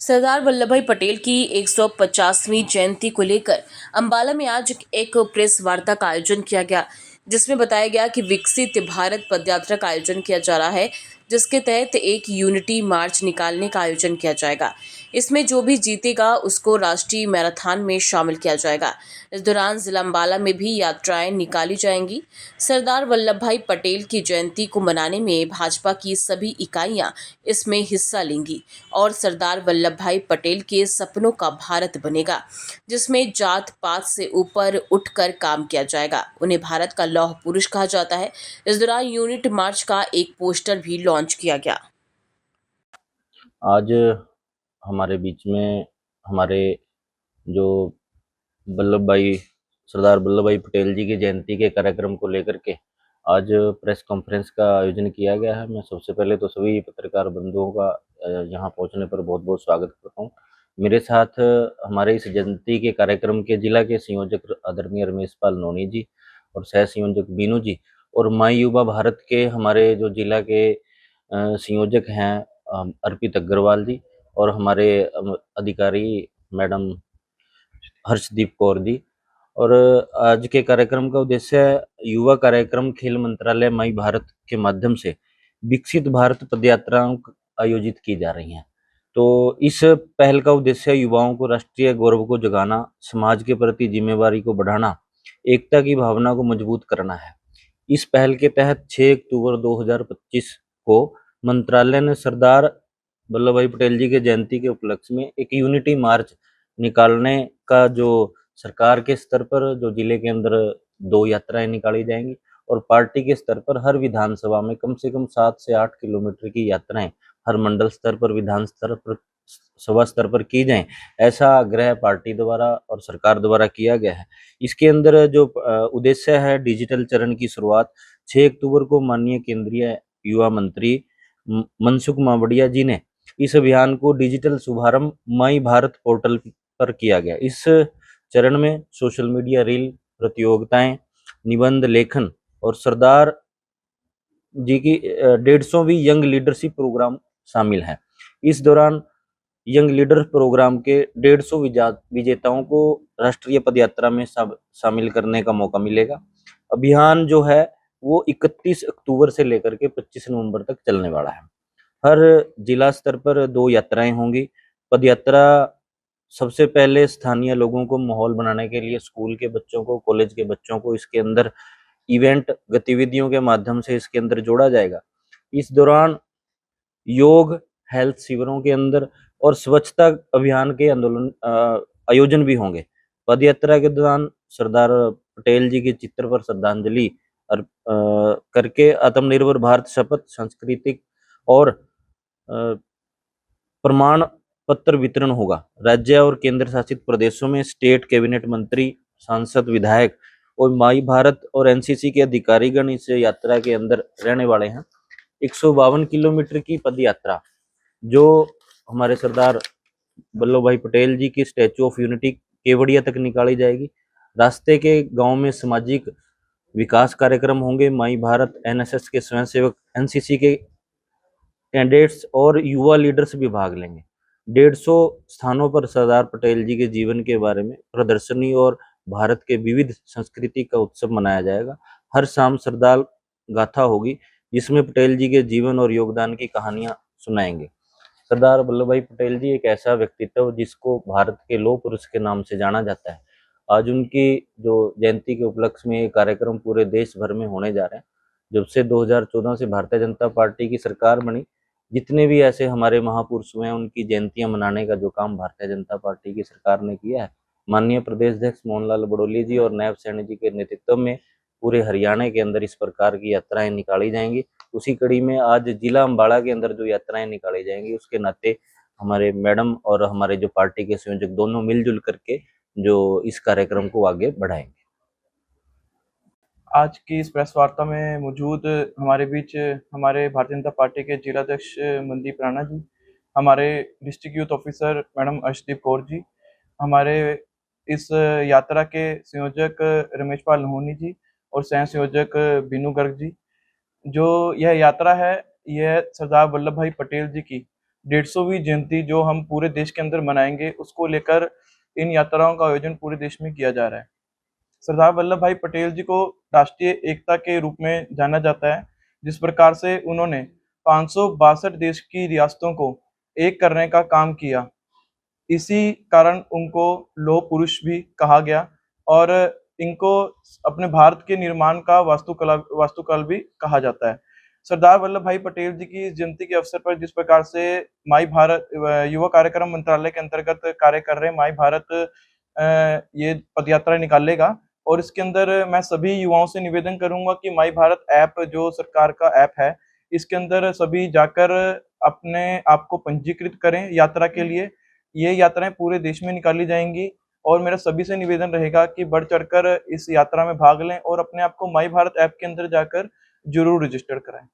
सरदार वल्लभ भाई पटेल की 150वीं जयंती को लेकर अंबाला में आज एक प्रेस वार्ता का आयोजन किया गया, जिसमें बताया गया कि विकसित भारत पदयात्रा का आयोजन किया जा रहा है, जिसके तहत एक यूनिटी मार्च निकालने का आयोजन किया जाएगा। इसमें जो भी जीतेगा उसको राष्ट्रीय मैराथन में शामिल किया जाएगा। इस दौरान जिला अंबाला में भी यात्राएं निकाली जाएंगी। सरदार वल्लभ भाई पटेल की जयंती को मनाने में भाजपा की सभी इकाइयां इसमें हिस्सा लेंगी और सरदार वल्लभ भाई पटेल के सपनों का भारत बनेगा, जिसमें जात पात से ऊपर उठकर काम किया जाएगा। उन्हें भारत का लौह पुरुष कहा जाता है। इस दौरान यूनिट मार्च का एक पोस्टर भी लॉन्च किया गया। आज हमारे बीच में हमारे जो वल्लभ भाई सरदार वल्लभ भाई पटेल जी की जयंती के कार्यक्रम को लेकर के आज प्रेस कॉन्फ्रेंस का आयोजन किया गया है। मैं सबसे पहले तो सभी पत्रकार बंधुओं का यहाँ पहुँचने पर बहुत बहुत स्वागत करता हूँ। मेरे साथ हमारे इस जयंती के कार्यक्रम के जिला के संयोजक आदरणीय रमेश पाल नोनी जी और सह संयोजक बीनू जी और माई युवा भारत के हमारे जो जिला के संयोजक हैं अर्पित अग्रवाल जी और हमारे अधिकारी मैडम हर्षदीप कौर जी। और आज के कार्यक्रम का उद्देश्य है युवा कार्यक्रम खेल मंत्रालय माई भारत के माध्यम से विकसित भारत पदयात्राओं आयोजित की जा रही हैं। तो इस पहल का उद्देश्य युवाओं को राष्ट्रीय गौरव को जगाना, समाज के प्रति जिम्मेवारी को बढ़ाना, एकता की भावना को मजबूत करना है। इस पहल के तहत 6 अक्टूबर 2025 को मंत्रालय ने सरदार वल्लभ भाई पटेल जी के जयंती के उपलक्ष्य में एक यूनिटी मार्च निकालने का जो सरकार के स्तर पर जो जिले के अंदर 2 यात्राएं निकाली जाएंगी और पार्टी के स्तर पर हर विधानसभा में कम से कम 7 से 8 किलोमीटर की यात्राएं हर मंडल स्तर पर, विधान स्तर पर, सभा स्तर पर की जाएं, ऐसा आग्रह पार्टी द्वारा और सरकार द्वारा किया गया है। इसके अंदर जो उद्देश्य है डिजिटल चरण की शुरुआत 6 अक्टूबर को माननीय केंद्रीय युवा मंत्री मनसुख मांडविया जी ने इस अभियान को डिजिटल शुभारंभ माई भारत पोर्टल पर किया गया। इस चरण में सोशल मीडिया रील प्रतियोगिताएं, निबंध लेखन और सरदार जी की 150वीं यंग लीडरशिप प्रोग्राम शामिल है। इस दौरान यंग लीडर प्रोग्राम के 150 विजेताओं को राष्ट्रीय पदयात्रा में शामिल करने का मौका मिलेगा। अभियान जो है वो 31 अक्टूबर से लेकर के 25 नवंबर तक चलने वाला है। हर जिला स्तर पर 2 यात्राएं होंगी। पदयात्रा सबसे पहले स्थानीय लोगों को माहौल बनाने के लिए स्कूल के बच्चों को, कॉलेज के बच्चों को इसके अंदर इवेंट गतिविधियों के माध्यम से इसके अंदर जोड़ा जाएगा। इस दौरान योग, हेल्थ शिविरों के अंदर और स्वच्छता अभियान के आयोजन भी होंगे। पदयात्रा के दौरान सरदार पटेल जी के चित्र पर श्रद्धांजलि करके आत्मनिर्भर भारत शपथ, सांस्कृतिक और प्रमाण पत्र वितरण होगा। राज्य और केंद्र शासित प्रदेशों में स्टेट कैबिनेट मंत्री, सांसद, विधायक और माई भारत और एनसीसी के अधिकारीगण इस यात्रा के अंदर रहने वाले हैं। 152 किलोमीटर की पद यात्रा जो हमारे सरदार वल्लभ भाई पटेल जी की स्टैचू ऑफ यूनिटी केवड़िया तक निकाली जाएगी। रास्ते के गांव में सामाजिक विकास कार्यक्रम होंगे। माई भारत, एनएसएस के स्वयंसेवक, एनसीसी के कैडेट्स और युवा लीडर्स भी भाग लेंगे। 150 स्थानों पर सरदार पटेल जी के जीवन के बारे में प्रदर्शनी और भारत के विविध संस्कृति का उत्सव मनाया जाएगा। हर शाम सरदार गाथा होगी जिसमें पटेल जी के जीवन और योगदान की कहानियां सुनाएंगे। सरदार वल्लभ भाई पटेल जी एक ऐसा व्यक्तित्व जिसको भारत के लौह पुरुष के नाम से जाना जाता है। आज उनकी जो जयंती के उपलक्ष्य में ये कार्यक्रम पूरे देश भर में होने जा रहे हैं। जब से 2014 से भारतीय जनता पार्टी की सरकार बनी, जितने भी ऐसे हमारे महापुरुष हुए हैं उनकी जयंतियां मनाने का जो काम भारतीय जनता पार्टी की सरकार ने किया है, माननीय प्रदेश अध्यक्ष मोहनलाल बड़ोली जी और नायब सैनी जी के नेतृत्व में पूरे हरियाणा के अंदर इस प्रकार की यात्राएं निकाली जाएंगी। उसी कड़ी में आज जिला अम्बाड़ा के अंदर जो यात्राएं निकाली जाएंगी उसके नाते हमारे मैडम और हमारे जो पार्टी के संयोजक दोनों मिलजुल करके जो इस कार्यक्रम को आगे बढ़ाएंगे। आज की इस प्रेस वार्ता में मौजूद हमारे बीच हमारे भारतीय जनता पार्टी के जिलाध्यक्ष मनदीप राणा जी, हमारे district youth officer madam Arshdeep Kaur ji, हमारे इस यात्रा के संयोजक रमेश पाल लोहनी जी और सह संयोजक बीनू गर्ग जी। जो यह यात्रा है, यह सरदार वल्लभ भाई पटेल जी की 150वीं जयंती जो हम पूरे देश के अंदर मनाएंगे, उसको लेकर इन यात्राओं का आयोजन पूरे देश में किया जा रहा है। सरदार वल्लभ भाई पटेल जी को राष्ट्रीय एकता के रूप में जाना जाता है। जिस प्रकार से उन्होंने 562 देश की रियासतों को एक करने का काम किया, इसी कारण उनको लौह पुरुष भी कहा गया और इनको अपने भारत के निर्माण का वास्तुकाल भी कहा जाता है। सरदार वल्लभ भाई पटेल जी की इस जयंती के अवसर पर जिस प्रकार से माई भारत युवा कार्यक्रम मंत्रालय के अंतर्गत कार्य कर रहे माई भारत ये पदयात्रा निकालेगा और इसके अंदर मैं सभी युवाओं से निवेदन करूंगा कि माई भारत ऐप जो सरकार का ऐप है, इसके अंदर सभी जाकर अपने आप को पंजीकृत करें यात्रा के लिए। ये यात्राएं पूरे देश में निकाली जाएंगी और मेरा सभी से निवेदन रहेगा कि बढ़ चढ़कर इस यात्रा में भाग लें और अपने आप को माई भारत ऐप के अंदर जाकर जरूर रजिस्टर कराएं।